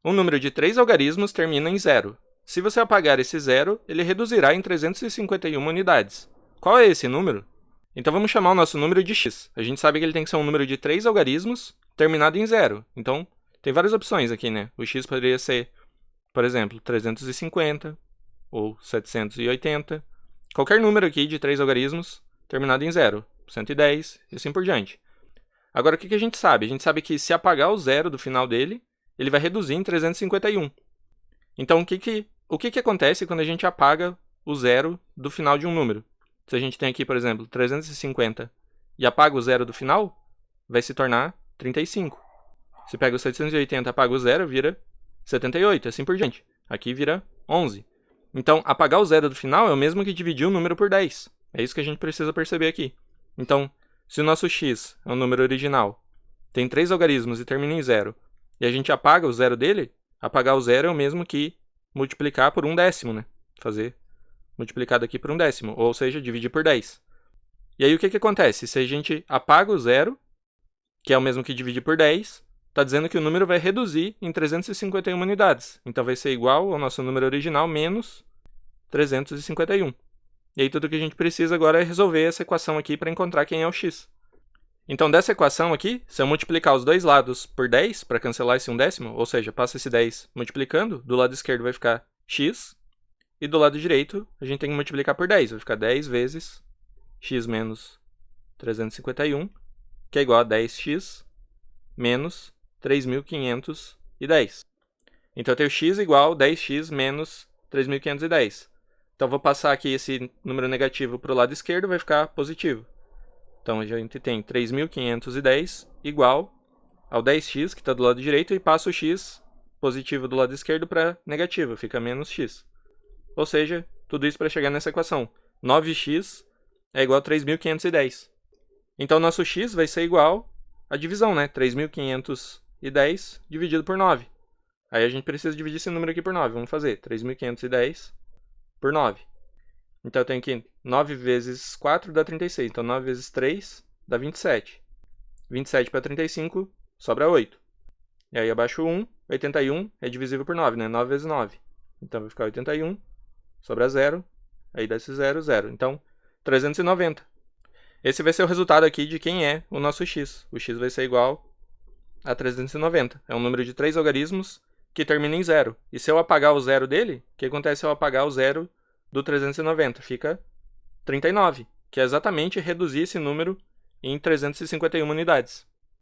Um número de 3 algarismos termina em 0. Se você apagar esse 0, ele reduzirá em 351 unidades. Qual é esse número? Então vamos chamar o nosso número de x. A gente sabe que ele tem que ser um número de 3 algarismos terminado em 0. Então, tem várias opções aqui, né? O x poderia ser, por exemplo, 350 ou 780. Qualquer número aqui de 3 algarismos terminado em 0. 110 e assim por diante. Agora, o que a gente sabe? A gente sabe que se apagar o 0 do final dele, ele vai reduzir em 351. Então, o que acontece quando a gente apaga o 0 do final de um número? Se a gente tem aqui, por exemplo, 350 e apaga o 0 do final, vai se tornar 35. Se pega o 780 e apaga o 0, vira 78, assim por diante. Aqui vira 11. Então, apagar o 0 do final é o mesmo que dividir o número por 10. É isso que a gente precisa perceber aqui. Então, se o nosso x é um número original, tem 3 algarismos e termina em 0, e a gente apaga o 0 dele, apagar o 0 é o mesmo que multiplicar por 1/10, né? Fazer multiplicado aqui por 1/10, ou seja, dividir por 10. E aí o que acontece? Se a gente apaga o 0, que é o mesmo que dividir por 10, está dizendo que o número vai reduzir em 351 unidades. Então vai ser igual ao nosso número original menos 351. E aí tudo que a gente precisa agora é resolver essa equação aqui para encontrar quem é o x. Então dessa equação aqui, se eu multiplicar os dois lados por 10 para cancelar esse 1/10, ou seja, passa esse 10 multiplicando, do lado esquerdo vai ficar x, e do lado direito a gente tem que multiplicar por 10, vai ficar 10 vezes x menos 351, que é igual a 10x menos 3.510. Então eu tenho x igual a 10x menos 3.510. Então vou passar aqui esse número negativo para o lado esquerdo, vai ficar positivo. Então a gente tem 3.510 igual ao 10x, que está do lado direito, e passo o x positivo do lado esquerdo para negativo, fica menos x. Ou seja, tudo isso para chegar nessa equação. 9x é igual a 3.510. Então nosso x vai ser igual à divisão, né? 3.510 dividido por 9. Aí a gente precisa dividir esse número aqui por 9. Vamos fazer 3.510 por 9. Então eu tenho aqui 9 vezes 4 dá 36. Então 9 vezes 3 dá 27. 27 para 35 sobra 8. E aí abaixo 1, 81 é divisível por 9, né? 9 vezes 9. Então vai ficar 81, sobra 0, aí dá esse 0, 0. Então 390. Esse vai ser o resultado aqui de quem é o nosso x. O x vai ser igual a 390. É um número de 3 algarismos que termina em 0. E se eu apagar o 0 dele, o que acontece se eu apagar o 0 do 390? Fica 39, que é exatamente reduzir esse número em 351 unidades.